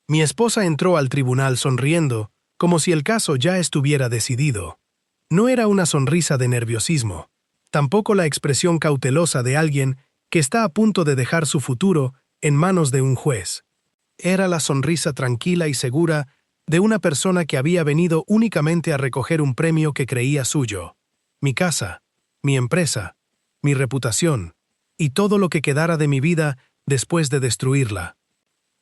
Mi esposa entró al tribunal sonriendo, como si el caso ya estuviera decidido. No era una sonrisa de nerviosismo, tampoco la expresión cautelosa de alguien que está a punto de dejar su futuro en manos de un juez. Era la sonrisa tranquila y segura de una persona que había venido únicamente a recoger un premio que creía suyo. Mi casa, mi empresa, mi reputación, y todo lo que quedara de mi vida después de destruirla.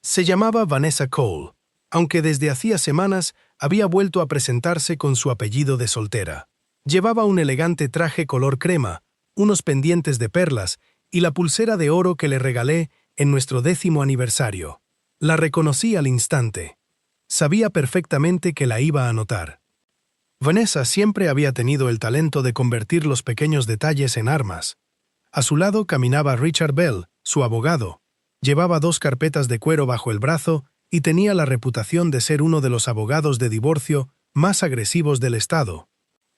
Se llamaba Vanessa Cole, aunque desde hacía semanas había vuelto a presentarse con su apellido de soltera. Llevaba un elegante traje color crema, unos pendientes de perlas y la pulsera de oro que le regalé en nuestro 10º aniversario. La reconocí al instante. Sabía perfectamente que la iba a notar. Vanessa siempre había tenido el talento de convertir los pequeños detalles en armas. A su lado caminaba Richard Bell, su abogado. Llevaba 2 carpetas de cuero bajo el brazo y tenía la reputación de ser uno de los abogados de divorcio más agresivos del estado.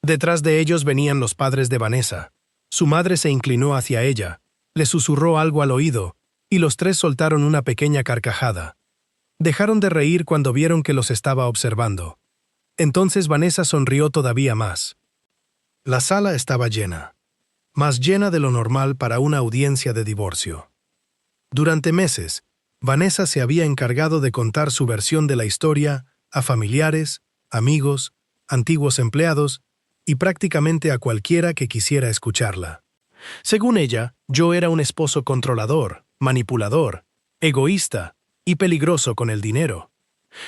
Detrás de ellos venían los padres de Vanessa. Su madre se inclinó hacia ella, le susurró algo al oído, y los 3 soltaron una pequeña carcajada. Dejaron de reír cuando vieron que los estaba observando. Entonces Vanessa sonrió todavía más. La sala estaba llena, más llena de lo normal para una audiencia de divorcio. Durante meses, Vanessa se había encargado de contar su versión de la historia a familiares, amigos, antiguos empleados y prácticamente a cualquiera que quisiera escucharla. Según ella, yo era un esposo controlador, manipulador, egoísta y peligroso con el dinero.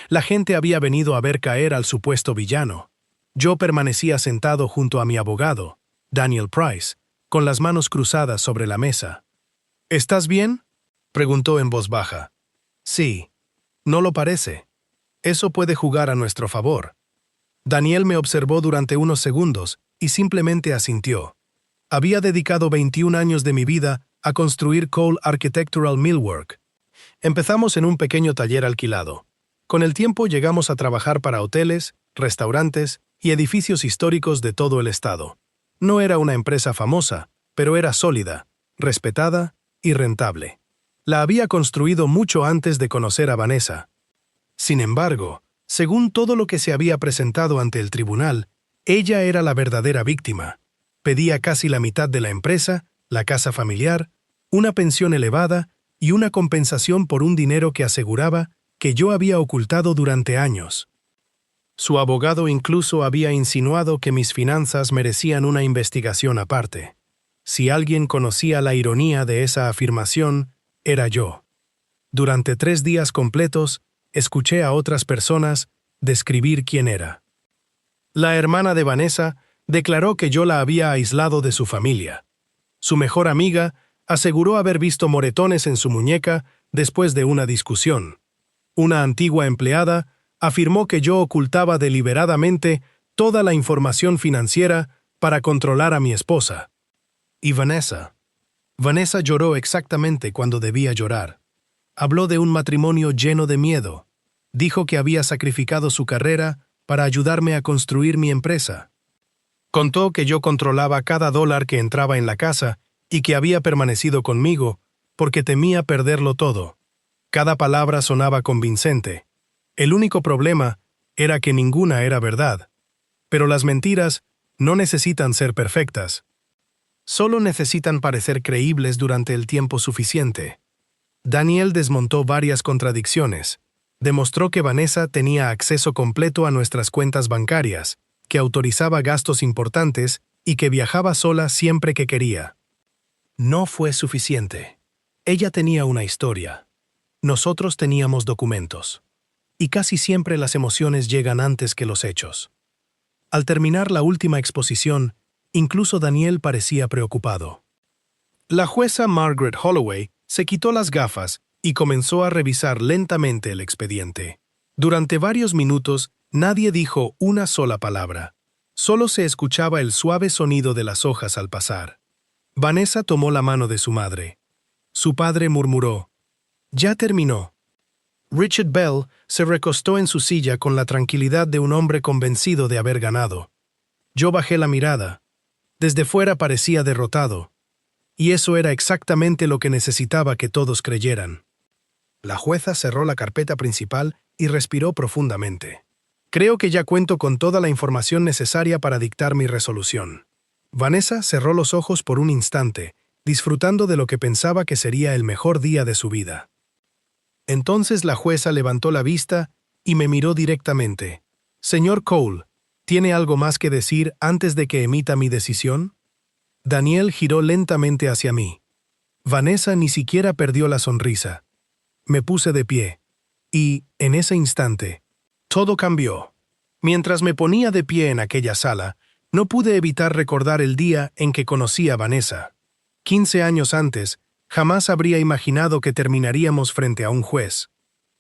La gente había venido a ver caer al supuesto villano. Yo permanecía sentado junto a mi abogado, Daniel Price, con las manos cruzadas sobre la mesa. ¿Estás bien?, preguntó en voz baja. Sí. No lo parece. Eso puede jugar a nuestro favor. Daniel me observó durante unos segundos y simplemente asintió. Había dedicado 21 años de mi vida a construir Cole Architectural Millwork. Empezamos en un pequeño taller alquilado. Con el tiempo llegamos a trabajar para hoteles, restaurantes y edificios históricos de todo el estado. No era una empresa famosa, pero era sólida, respetada y rentable. La había construido mucho antes de conocer a Vanessa. Sin embargo, según todo lo que se había presentado ante el tribunal, ella era la verdadera víctima. Pedía casi la mitad de la empresa, la casa familiar, una pensión elevada y una compensación por un dinero que aseguraba que yo había ocultado durante años. Su abogado incluso había insinuado que mis finanzas merecían una investigación aparte. Si alguien conocía la ironía de esa afirmación, era yo. Durante 3 días completos, escuché a otras personas describir quién era. La hermana de Vanessa declaró que yo la había aislado de su familia. Su mejor amiga aseguró haber visto moretones en su muñeca después de una discusión. Una antigua empleada afirmó que yo ocultaba deliberadamente toda la información financiera para controlar a mi esposa. Y Vanessa lloró exactamente cuando debía llorar. Habló de un matrimonio lleno de miedo. Dijo que había sacrificado su carrera para ayudarme a construir mi empresa. Contó que yo controlaba cada dólar que entraba en la casa y que había permanecido conmigo porque temía perderlo todo. Cada palabra sonaba convincente. El único problema era que ninguna era verdad. Pero las mentiras no necesitan ser perfectas. Solo necesitan parecer creíbles durante el tiempo suficiente. Daniel desmontó varias contradicciones. Demostró que Vanessa tenía acceso completo a nuestras cuentas bancarias, que autorizaba gastos importantes y que viajaba sola siempre que quería. No fue suficiente. Ella tenía una historia. Nosotros teníamos documentos. Y casi siempre las emociones llegan antes que los hechos. Al terminar la última exposición, incluso Daniel parecía preocupado. La jueza Margaret Holloway se quitó las gafas y comenzó a revisar lentamente el expediente. Durante varios minutos, nadie dijo una sola palabra. Solo se escuchaba el suave sonido de las hojas al pasar. Vanessa tomó la mano de su madre. Su padre murmuró: «Ya terminó». Richard Bell se recostó en su silla con la tranquilidad de un hombre convencido de haber ganado. Yo bajé la mirada. Desde fuera parecía derrotado. Y eso era exactamente lo que necesitaba que todos creyeran. La jueza cerró la carpeta principal y respiró profundamente. Creo que ya cuento con toda la información necesaria para dictar mi resolución. Vanessa cerró los ojos por un instante, disfrutando de lo que pensaba que sería el mejor día de su vida. Entonces la jueza levantó la vista y me miró directamente. «Señor Cole, ¿tiene algo más que decir antes de que emita mi decisión?» Daniel giró lentamente hacia mí. Vanessa ni siquiera perdió la sonrisa. Me puse de pie. Y, en ese instante, todo cambió. Mientras me ponía de pie en aquella sala, no pude evitar recordar el día en que conocí a Vanessa. 15 años antes, jamás habría imaginado que terminaríamos frente a un juez.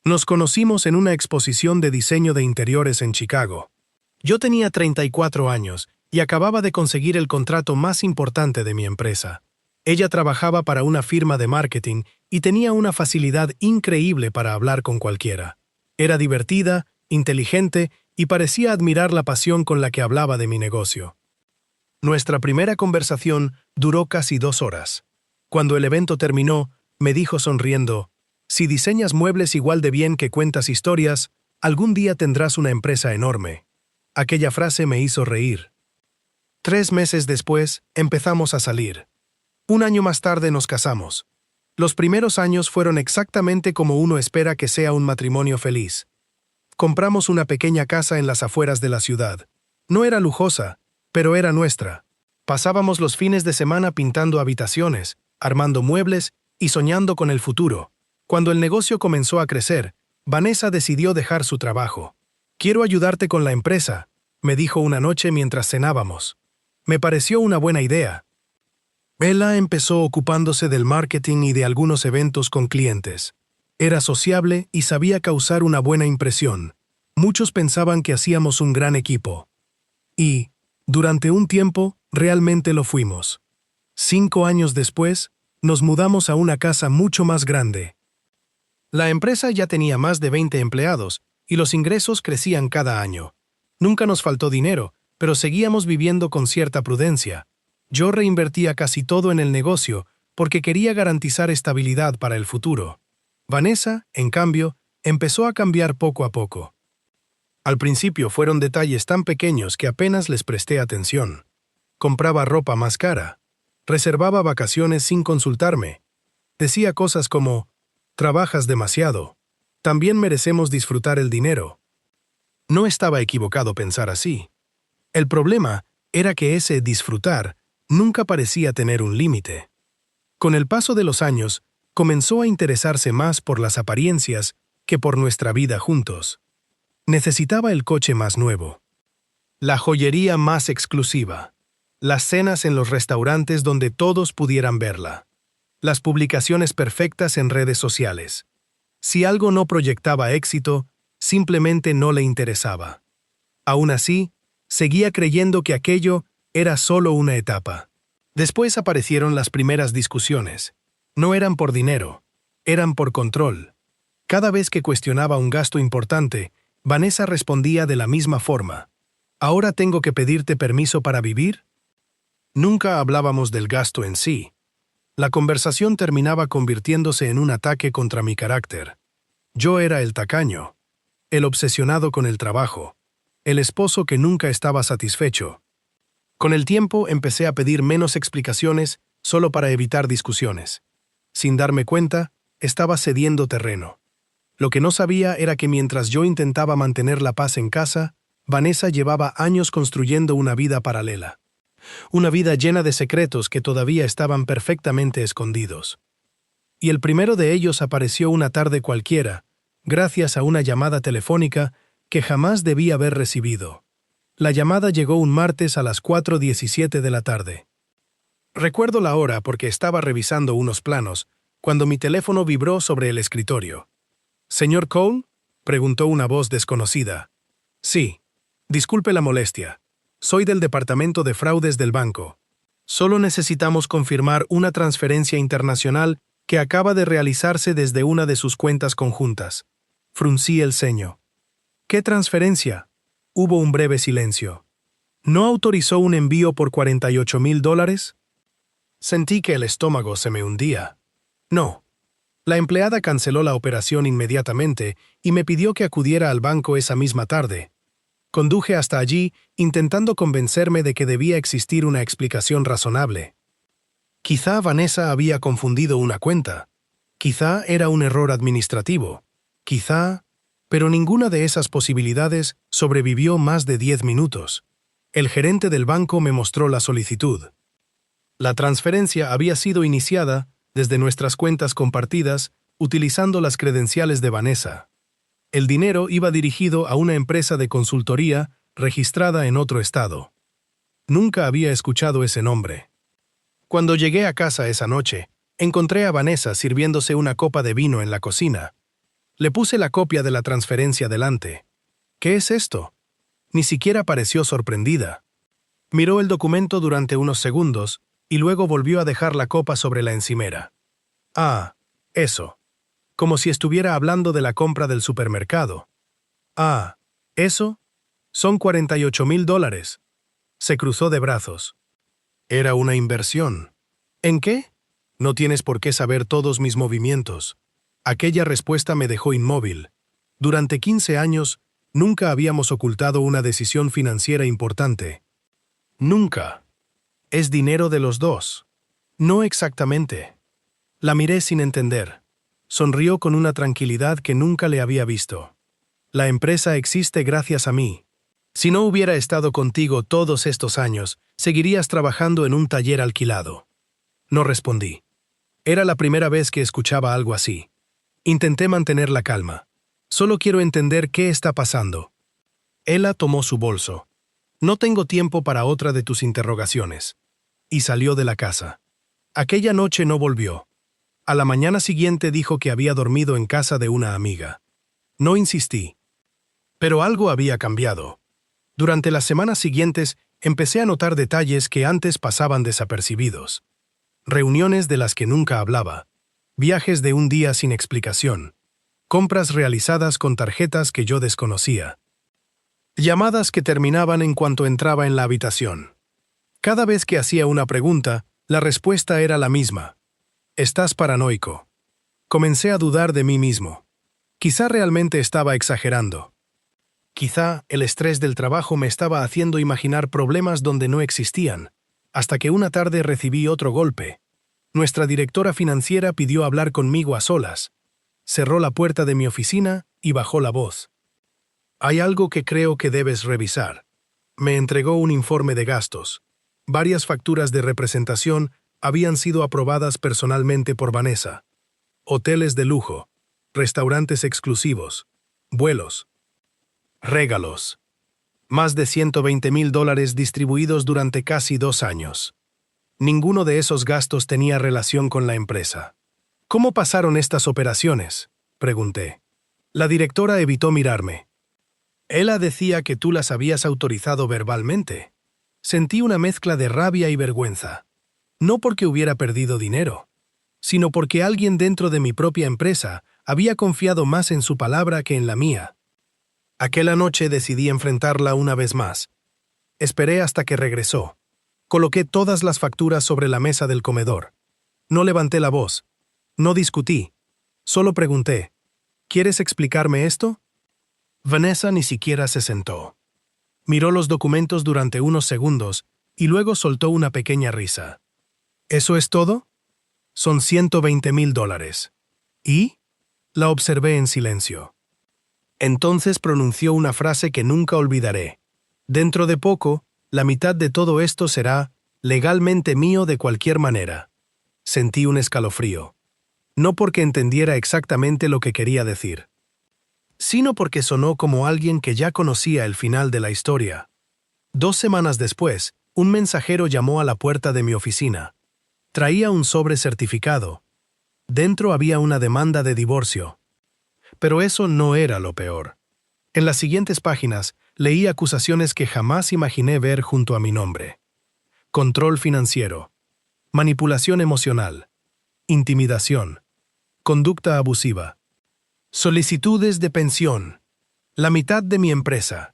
Nos conocimos en una exposición de diseño de interiores en Chicago. Yo tenía 34 años y acababa de conseguir el contrato más importante de mi empresa. Ella trabajaba para una firma de marketing y tenía una facilidad increíble para hablar con cualquiera. Era divertida, inteligente y parecía admirar la pasión con la que hablaba de mi negocio. Nuestra primera conversación duró casi 2 horas. Cuando el evento terminó, me dijo sonriendo: «Si diseñas muebles igual de bien que cuentas historias, algún día tendrás una empresa enorme». Aquella frase me hizo reír. 3 meses después, empezamos a salir. 1 año más tarde nos casamos. Los primeros años fueron exactamente como uno espera que sea un matrimonio feliz. Compramos una pequeña casa en las afueras de la ciudad. No era lujosa, pero era nuestra. Pasábamos los fines de semana pintando habitaciones, armando muebles y soñando con el futuro. Cuando el negocio comenzó a crecer, Vanessa decidió dejar su trabajo. «Quiero ayudarte con la empresa», me dijo una noche mientras cenábamos. Me pareció una buena idea. Ella empezó ocupándose del marketing y de algunos eventos con clientes. Era sociable y sabía causar una buena impresión. Muchos pensaban que hacíamos un gran equipo. Y, durante un tiempo, realmente lo fuimos. 5 años después, nos mudamos a una casa mucho más grande. La empresa ya tenía más de 20 empleados y los ingresos crecían cada año. Nunca nos faltó dinero, pero seguíamos viviendo con cierta prudencia. Yo reinvertía casi todo en el negocio porque quería garantizar estabilidad para el futuro. Vanessa, en cambio, empezó a cambiar poco a poco. Al principio fueron detalles tan pequeños que apenas les presté atención. Compraba ropa más cara. Reservaba vacaciones sin consultarme. Decía cosas como: «Trabajas demasiado. También merecemos disfrutar el dinero». No estaba equivocado pensar así. El problema era que ese disfrutar nunca parecía tener un límite. Con el paso de los años, comenzó a interesarse más por las apariencias que por nuestra vida juntos. Necesitaba el coche más nuevo, la joyería más exclusiva, las cenas en los restaurantes donde todos pudieran verla, las publicaciones perfectas en redes sociales. Si algo no proyectaba éxito, simplemente no le interesaba. Aún así, seguía creyendo que aquello era solo una etapa. Después aparecieron las primeras discusiones. No eran por dinero, eran por control. Cada vez que cuestionaba un gasto importante, Vanessa respondía de la misma forma: «¿Ahora tengo que pedirte permiso para vivir?». Nunca hablábamos del gasto en sí. La conversación terminaba convirtiéndose en un ataque contra mi carácter. Yo era el tacaño, el obsesionado con el trabajo, el esposo que nunca estaba satisfecho. Con el tiempo empecé a pedir menos explicaciones solo para evitar discusiones. Sin darme cuenta, estaba cediendo terreno. Lo que no sabía era que mientras yo intentaba mantener la paz en casa, Vanessa llevaba años construyendo una vida paralela. Una vida llena de secretos que todavía estaban perfectamente escondidos. Y el primero de ellos apareció una tarde cualquiera, gracias a una llamada telefónica que jamás debí haber recibido. La llamada llegó un martes a las 4:17 de la tarde. Recuerdo la hora porque estaba revisando unos planos, cuando mi teléfono vibró sobre el escritorio. «¿Señor Cole?», preguntó una voz desconocida. «Sí. Disculpe la molestia. Soy del departamento de fraudes del banco. Solo necesitamos confirmar una transferencia internacional que acaba de realizarse desde una de sus cuentas conjuntas». Fruncí el ceño. «¿Qué transferencia?». Hubo un breve silencio. «¿No autorizó un envío por $48,000? Sentí que el estómago se me hundía. «No. La empleada canceló la operación inmediatamente y me pidió que acudiera al banco esa misma tarde. Conduje hasta allí, intentando convencerme de que debía existir una explicación razonable. Quizá Vanessa había confundido una cuenta. Quizá era un error administrativo. Quizá... Pero ninguna de esas posibilidades sobrevivió más de 10 minutos. El gerente del banco me mostró la solicitud. La transferencia había sido iniciada desde nuestras cuentas compartidas utilizando las credenciales de Vanessa. El dinero iba dirigido a una empresa de consultoría registrada en otro estado. Nunca había escuchado ese nombre. Cuando llegué a casa esa noche, encontré a Vanessa sirviéndose una copa de vino en la cocina. Le puse la copia de la transferencia delante. ¿Qué es esto? Ni siquiera pareció sorprendida. Miró el documento durante unos segundos y luego volvió a dejar la copa sobre la encimera. Ah, eso. Como si estuviera hablando de la compra del supermercado. Ah, ¿eso? Son $48,000. Se cruzó de brazos. Era una inversión. ¿En qué? No tienes por qué saber todos mis movimientos. Aquella respuesta me dejó inmóvil. Durante 15 años, nunca habíamos ocultado una decisión financiera importante. Nunca. Es dinero de los dos. No exactamente. La miré sin entender. Sonrió con una tranquilidad que nunca le había visto. La empresa existe gracias a mí. Si no hubiera estado contigo todos estos años, seguirías trabajando en un taller alquilado. No respondí. Era la primera vez que escuchaba algo así. Intenté mantener la calma. Solo quiero entender qué está pasando. Ella tomó su bolso. No tengo tiempo para otra de tus interrogaciones. Y salió de la casa. Aquella noche no volvió. A la mañana siguiente dijo que había dormido en casa de una amiga. No insistí. Pero algo había cambiado. Durante las semanas siguientes empecé a notar detalles que antes pasaban desapercibidos. Reuniones de las que nunca hablaba. Viajes de un día sin explicación. Compras realizadas con tarjetas que yo desconocía. Llamadas que terminaban en cuanto entraba en la habitación. Cada vez que hacía una pregunta, la respuesta era la misma. Estás paranoico. Comencé a dudar de mí mismo. Quizá realmente estaba exagerando. Quizá el estrés del trabajo me estaba haciendo imaginar problemas donde no existían, hasta que una tarde recibí otro golpe. Nuestra directora financiera pidió hablar conmigo a solas. Cerró la puerta de mi oficina y bajó la voz. Hay algo que creo que debes revisar. Me entregó un informe de gastos. Varias facturas de representación habían sido aprobadas personalmente por Vanessa. Hoteles de lujo, restaurantes exclusivos, vuelos, regalos. Más de $120,000 distribuidos durante casi 2 años. Ninguno de esos gastos tenía relación con la empresa. ¿Cómo pasaron estas operaciones?, pregunté. La directora evitó mirarme. Ella decía que tú las habías autorizado verbalmente. Sentí una mezcla de rabia y vergüenza. No porque hubiera perdido dinero, sino porque alguien dentro de mi propia empresa había confiado más en su palabra que en la mía. Aquella noche decidí enfrentarla una vez más. Esperé hasta que regresó. Coloqué todas las facturas sobre la mesa del comedor. No levanté la voz. No discutí. Solo pregunté, ¿quieres explicarme esto? Vanessa ni siquiera se sentó. Miró los documentos durante unos segundos y luego soltó una pequeña risa. ¿Eso es todo? Son $120,000. ¿Y? La observé en silencio. Entonces pronunció una frase que nunca olvidaré. Dentro de poco, la mitad de todo esto será legalmente mío de cualquier manera. Sentí un escalofrío. No porque entendiera exactamente lo que quería decir, sino porque sonó como alguien que ya conocía el final de la historia. 2 semanas después, un mensajero llamó a la puerta de mi oficina. Traía un sobre certificado. Dentro había una demanda de divorcio. Pero eso no era lo peor. En las siguientes páginas leí acusaciones que jamás imaginé ver junto a mi nombre. Control financiero, manipulación emocional, intimidación, conducta abusiva, solicitudes de pensión, la mitad de mi empresa,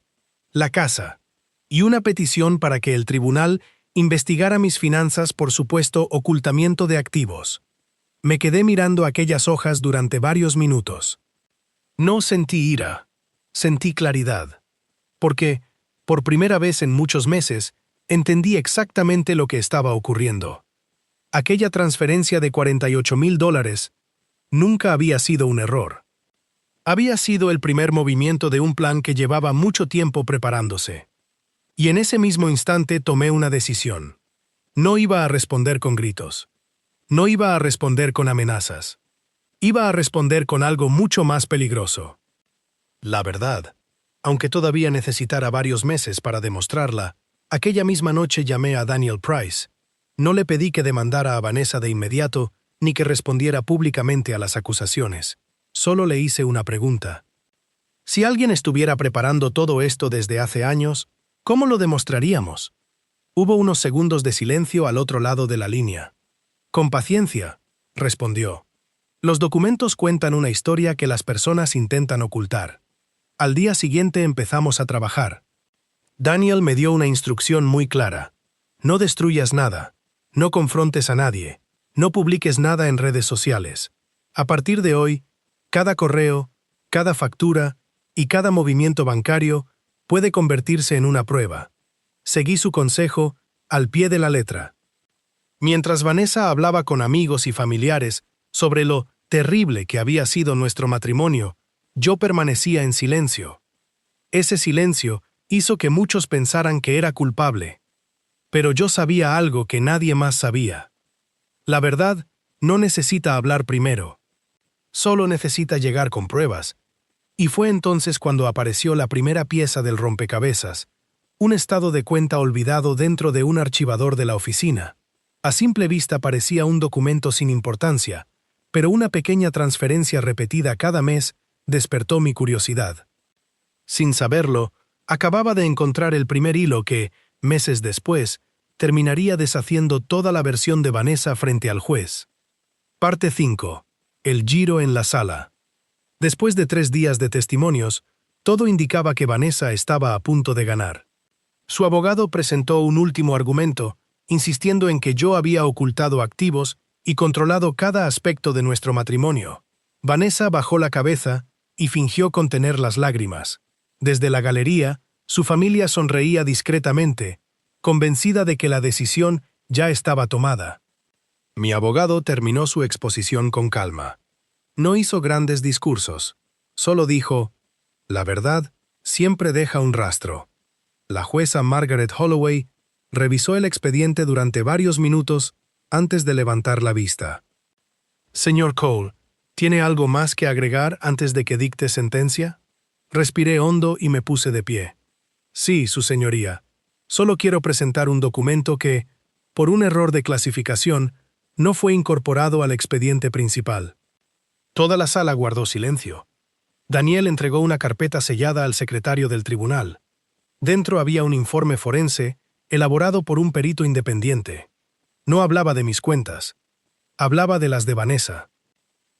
la casa, y una petición para que el tribunal investigara mis finanzas por supuesto ocultamiento de activos. Me quedé mirando aquellas hojas durante varios minutos. No sentí ira, sentí claridad. Porque, por primera vez en muchos meses, entendí exactamente lo que estaba ocurriendo. Aquella transferencia de $48,000 nunca había sido un error. Había sido el primer movimiento de un plan que llevaba mucho tiempo preparándose. Y en ese mismo instante tomé una decisión. No iba a responder con gritos. No iba a responder con amenazas. Iba a responder con algo mucho más peligroso. La verdad, aunque todavía necesitara varios meses para demostrarla, aquella misma noche llamé a Daniel Price. No le pedí que demandara a Vanessa de inmediato ni que respondiera públicamente a las acusaciones. Solo le hice una pregunta. Si alguien estuviera preparando todo esto desde hace años, ¿cómo lo demostraríamos? Hubo unos segundos de silencio al otro lado de la línea. Con paciencia, respondió. Los documentos cuentan una historia que las personas intentan ocultar. Al día siguiente empezamos a trabajar. Daniel me dio una instrucción muy clara. No destruyas nada. No confrontes a nadie. No publiques nada en redes sociales. A partir de hoy, cada correo, cada factura y cada movimiento bancario puede convertirse en una prueba. Seguí su consejo al pie de la letra. Mientras Vanessa hablaba con amigos y familiares sobre lo terrible que había sido nuestro matrimonio, yo permanecía en silencio. Ese silencio hizo que muchos pensaran que era culpable. Pero yo sabía algo que nadie más sabía. La verdad no necesita hablar primero. Solo necesita llegar con pruebas. Y fue entonces cuando apareció la primera pieza del rompecabezas, un estado de cuenta olvidado dentro de un archivador de la oficina. A simple vista parecía un documento sin importancia, pero una pequeña transferencia repetida cada mes despertó mi curiosidad. Sin saberlo, acababa de encontrar el primer hilo que, meses después, terminaría deshaciendo toda la versión de Vanessa frente al juez. Parte 5. El giro en la sala. Después de 3 días de testimonios, todo indicaba que Vanessa estaba a punto de ganar. Su abogado presentó un último argumento, insistiendo en que yo había ocultado activos y controlado cada aspecto de nuestro matrimonio. Vanessa bajó la cabeza y fingió contener las lágrimas. Desde la galería, su familia sonreía discretamente, convencida de que la decisión ya estaba tomada. Mi abogado terminó su exposición con calma. No hizo grandes discursos. Solo dijo, la verdad siempre deja un rastro. La jueza Margaret Holloway revisó el expediente durante varios minutos antes de levantar la vista. Señor Cole, ¿tiene algo más que agregar antes de que dicte sentencia? Respiré hondo y me puse de pie. Sí, su señoría. Solo quiero presentar un documento que, por un error de clasificación, no fue incorporado al expediente principal. Toda la sala guardó silencio. Daniel entregó una carpeta sellada al secretario del tribunal. Dentro había un informe forense elaborado por un perito independiente. No hablaba de mis cuentas. Hablaba de las de Vanessa.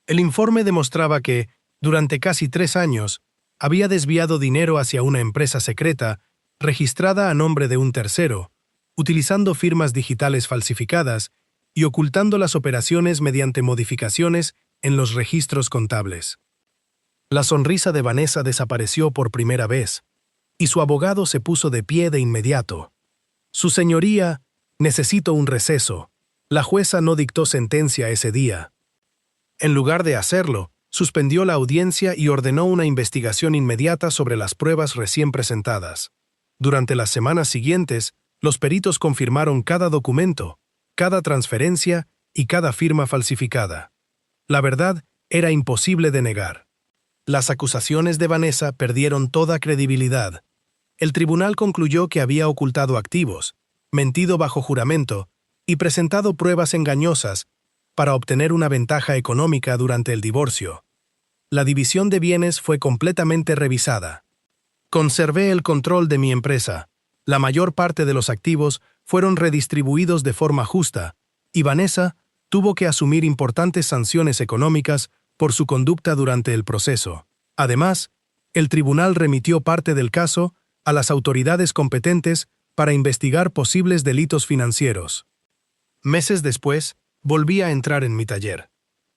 El informe demostraba que, durante casi 3 años, había desviado dinero hacia una empresa secreta registrada a nombre de un tercero, utilizando firmas digitales falsificadas y ocultando las operaciones mediante modificaciones en los registros contables. La sonrisa de Vanessa desapareció por primera vez, y su abogado se puso de pie de inmediato. Su señoría, necesito un receso. La jueza no dictó sentencia ese día. En lugar de hacerlo, suspendió la audiencia y ordenó una investigación inmediata sobre las pruebas recién presentadas. Durante las semanas siguientes, los peritos confirmaron cada documento, cada transferencia y cada firma falsificada. La verdad era imposible de negar. Las acusaciones de Vanessa perdieron toda credibilidad. El tribunal concluyó que había ocultado activos, mentido bajo juramento y presentado pruebas engañosas para obtener una ventaja económica durante el divorcio. La división de bienes fue completamente revisada. Conservé el control de mi empresa. La mayor parte de los activos fueron redistribuidos de forma justa, y Vanessa tuvo que asumir importantes sanciones económicas por su conducta durante el proceso. Además, el tribunal remitió parte del caso a las autoridades competentes para investigar posibles delitos financieros. Meses después, volví a entrar en mi taller.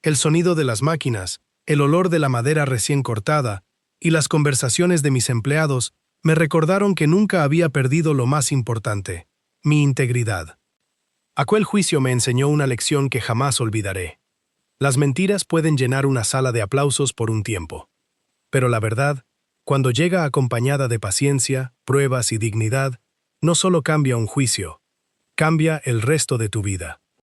El sonido de las máquinas, el olor de la madera recién cortada y las conversaciones de mis empleados me recordaron que nunca había perdido lo más importante, mi integridad. Aquel juicio me enseñó una lección que jamás olvidaré. Las mentiras pueden llenar una sala de aplausos por un tiempo. Pero la verdad, cuando llega acompañada de paciencia, pruebas y dignidad, no solo cambia un juicio, cambia el resto de tu vida.